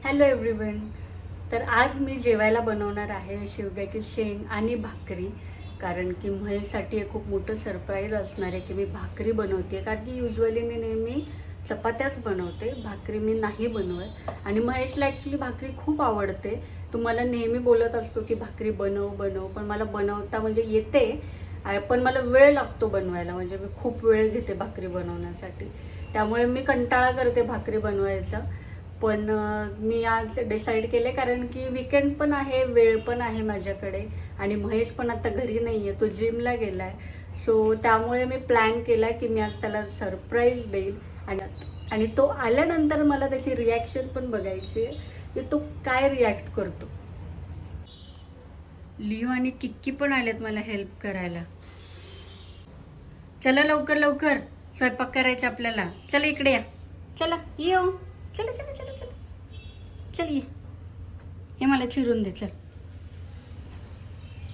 Hello everyone. तर आज मी जेवायला बनवणार आहे शेवग्याची शेंग आणि भाकरी. कारण की महेशसाठी एक खूप मोठं सरप्राईज असणार आहे की मी भाकरी बनवते. कारण की युजली मी नेहमी चपात्याच बनवते, भाकरी मी नाही बनवत. आणि महेशला ॲक्च्युली भाकरी खूप आवडते. तुम्हाला नेहमी बोलत असतो की भाकरी बनव बनव, पण मला बनवता म्हणजे येते, पण मला वेळ लागतो बनवायला. म्हणजे मी खूप वेळ घेते भाकरी बनवण्यासाठी, त्यामुळे मी कंटाळा करते भाकरी बनवायचा. पण मी आज डिसाईड केले कारण की विकेंड पण आहे, वेळ पण आहे माझ्याकडे, आणि महेश पण आता घरी नाही आहे, तो जिमला गेला आहे. सो त्यामुळे मी प्लॅन केला की मी आज त्याला सरप्राईज देईल. आणि तो आल्यानंतर मला त्याची रिॲक्शन पण बघायची आहे की तो काय रिॲक्ट करतो. लिओ आणि किक्की पण आलेत मला हेल्प करायला. चला लवकर लवकर, स्वयंपाक करायचा आपल्याला. चला इकडे या, चला येऊ, चला चला चला चला, चल ये, हे मला चिरून दे. चल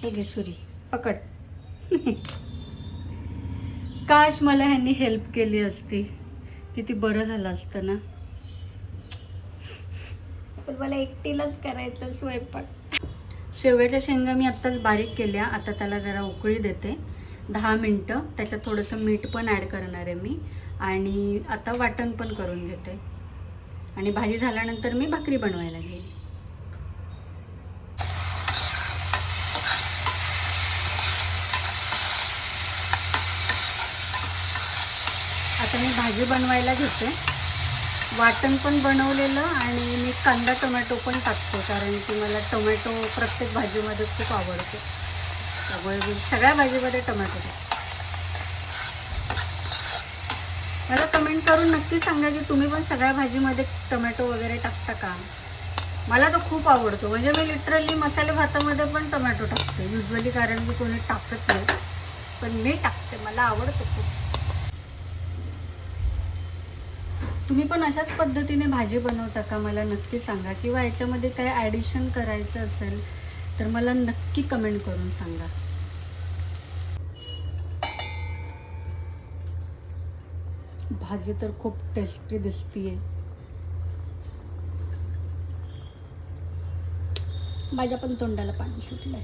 हे घे सुरी, पकड. काश मला ह्यांनी हेल्प केली असती, किती बरं झालं असतं ना. पण मला एकटीलाच करायचं स्वयंपाक. शेवग्याच्या शेंगा मी आत्ताच बारीक केल्या. आता त्याला जरा उकळी देते 10 मिनटं. त्याच्यात थोडंसं मीठ पण ॲड करणार आहे मी. आणि आता वाटण पण करून घेते, आणि भाजी झाल्यानंतर मी भाकरी बनवायला घेईन. आता मी भाजी बनवायला घेते. वाटण पण बनवलेलं, आणि मी कांदा टोमॅटो पण टाकते कारण की मला टोमॅटो प्रत्येक भाजीमध्ये खूप आवडतो. त्यामुळे मी सगळ्या भाजीमध्ये टोमॅटो टाकते. मला कमेंट करून नक्की सांगा की तुम्ही पण सगळ्या भाजीमध्ये टोमॅटो वगैरे टाकता का. मला तो खूप आवडतो. म्हणजे मी लिटरली मसाले भातामध्ये पण टोमॅटो टाकते युजली, कारण की कोणी टाकत नाही, पण मी टाकते, मला आवडतो खूप. तुम्ही पण अशाच पद्धतीने भाजी बनवता का, मला नक्की सांगा. किंवा याच्यामध्ये काय ॲडिशन करायचं असेल तर मला नक्की कमेंट करून सांगा. भाजी तर खूप टेस्टी दिसतीये. माझ्या पण तोंडाला पाणी सुटलंय.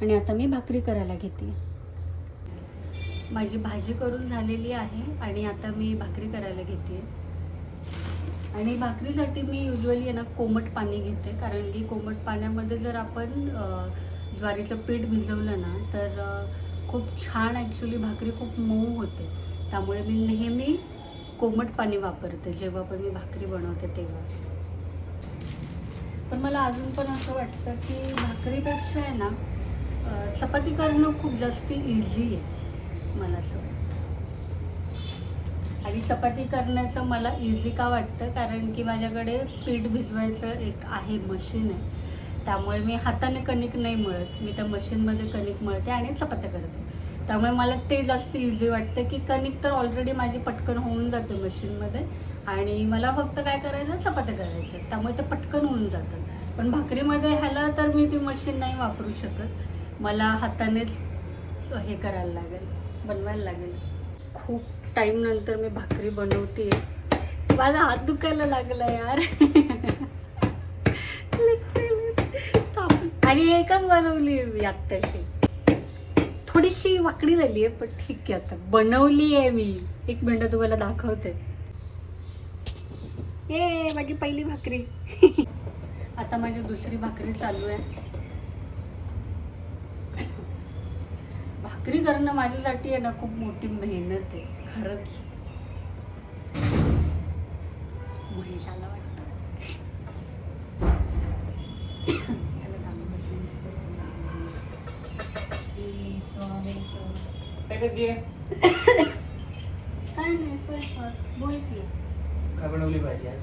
आणि आता मी भाकरी करायला घेते. माझी भाजी करून झालेली आहे आणि आता मी भाकरी करायला घेते. आणि भाकरीसाठी मी युजली आहे ना कोमट पाणी घेते, कारण की कोमट पाण्यामध्ये जर आपण ज्वारीचं पीठ भिजवलं ना तर खूप छान ॲक्च्युली भाकरी खूप मऊ होते. त्यामुळे मी नेहमी कोमट पाणी वापरते जेव्हा पण मी भाकरी बनवते तेव्हा. पण मला अजून पण असं वाटतं की भाकरीपेक्षा आहे ना चपाती करणं खूप जास्त इझी आहे, मला असं वाटतं. आणि चपाती करण्याचं मला इझी का वाटतं, कारण की माझ्याकडे पीठ भिजवायचं एक आहे मशीन आहे. त्यामुळे मी हाताने कणिक नाही मळत, मी त्या मशीनमध्ये कणिक मळते आणि चपात्या करते. त्यामुळे मला ते जास्त इझी वाटतं की कणिक तर ऑलरेडी माझी पटकन होऊन जाते मशीनमध्ये, आणि मला फक्त काय करायचं, चपात्या करायच्या, त्यामुळे ते पटकन होऊन जातं. पण भाकरीमध्ये ह्याला तर मी ती मशीन नाही वापरू शकत, मला हातानेच हे करायला लागेल, बनवायला लागेल. खूप टाईम नंतर मी भाकरी बनवते. माझा हात दुखायला लागला यार. आणि एकच बनवली आहे मी आत्ताशी, थोडीशी वाकडी झाली आहे, पण ठीक आहे. आता बनवली आहे मी. एक मिनटं तुम्हाला दाखवते. ए माझी पहिली भाकरी. आता माझी दुसरी भाकरी चालू आहे. भाकरी करणं माझ्यासाठी आहे ना खूप मोठी मेहनत आहे खरंच. महेशाला वाटतं. काय नाही, बोल की. काय बनवली भाजी आज?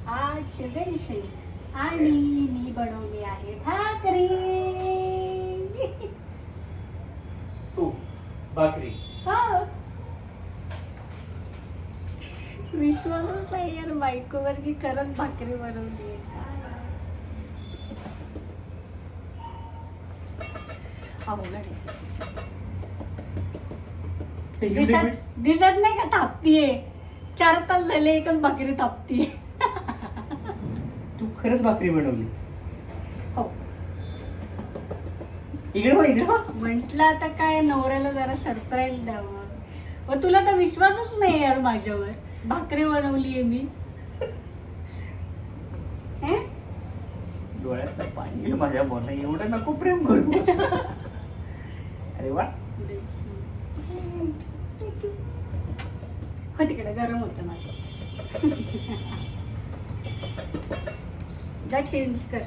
आज शेवग्याची शेंग आणि मी बनवली आहे भाकरी. तू भाकरी? हो, विश्वासच नाही यार बायकोवर की खरंच भाकरी बनवली आहे. अवघड आहे. दिसत नाही का थापतीये. 4 तास झाले एकच भाकरी तापती. तू खरंच भाकरी बनवली? हो. इकडे पाहिजे. म्हंटल आता काय नवऱ्याला जरा सरप्राईज द्यावं. पण तुला तर विश्वासच नाही यार माझ्यावर. भाकरी बनवलीये मी. हे? डोळ्यात पाणी येईल माझ्या बोला, एवढं नको प्रेम करू. अरे वा. हो तिकडे गरम होतं माझं. जा चेंज कर.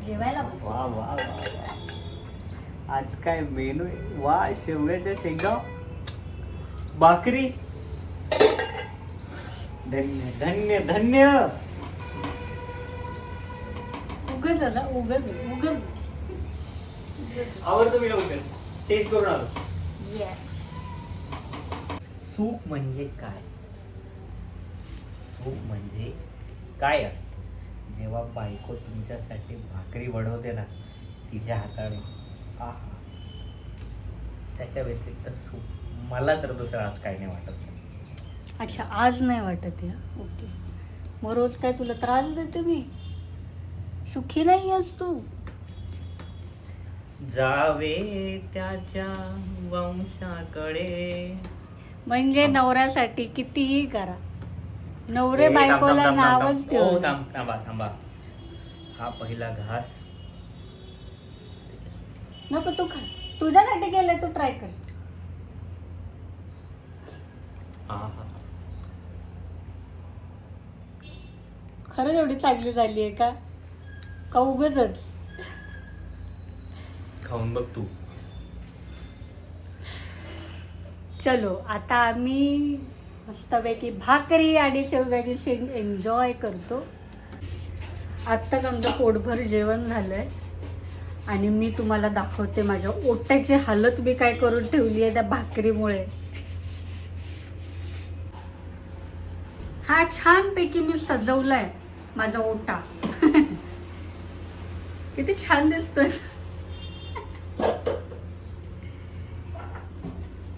जेवायला बस. वा वा वा वा. आज काय मेनू आहे? वा, शेवग्याच्या शेंगा, भाकरी. धन्य धन्य धन्य. उगच आता उगच. आवडतो मी लवकर. टेस्ट करून आलो. येस. सूप म्हणजे काय? सूप म्हणजे काय असतं? जेव्हा बायको तुमच्यासाठी भाकरी बनवते ना, तिच्या हाताने, आहा, त्याच्या व्यतिरिक्त सूप मला तर दुसरं आज काय नाही वाटत. अच्छा आज नाही वाटत या. ओके. मग रोज काय तुला त्रास देते मी? सुखी नाही आहेस तू. जावे त्याच्या वंशाकडे. म्हणजे नवऱ्यासाठी कितीही करा. नवरे बायकोला नावच ओ ठेवू. थांबा. हा पहिला घास. नको तू खा. तुझ्यासाठी केलंय, तू ट्राय कर. आहा. खरंच एवढी चांगली झाली आहे का? का उगच? खाऊन बघ तू. चलो आता आम्ही मस्तपैकी भाकरी आणि शेवग्याची शेंग एन्जॉय करतो. आत्ताच आमचं पोटभर जेवण झालंय आणि मी तुम्हाला दाखवते माझ्या ओट्याची हालत मी काय करून ठेवली आहे त्या भाकरीमुळे. हा छानपैकी मी सजवलाय माझा ओटा. किती छान दिसतोय.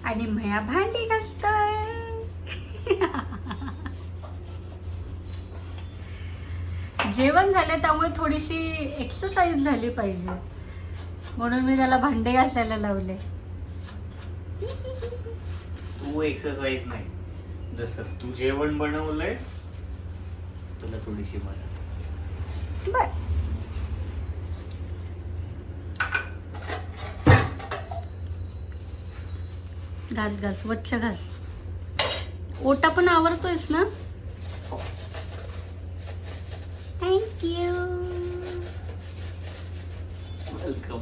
आणि भया भांडी घासतोय. जेवण झालं त्यामुळे थोडीशी एक्सरसाइज झाली पाहिजे म्हणून मी त्याला भांडे घासायला लावले. तू एक्सरसाइज नाही, जसं तू जेवण बनवलंयस तुला थोडीशी मदत. बर. घास घास स्वच्छ घास. ओटा पण आवडतोयस ना? थँक्यू. वेलकम.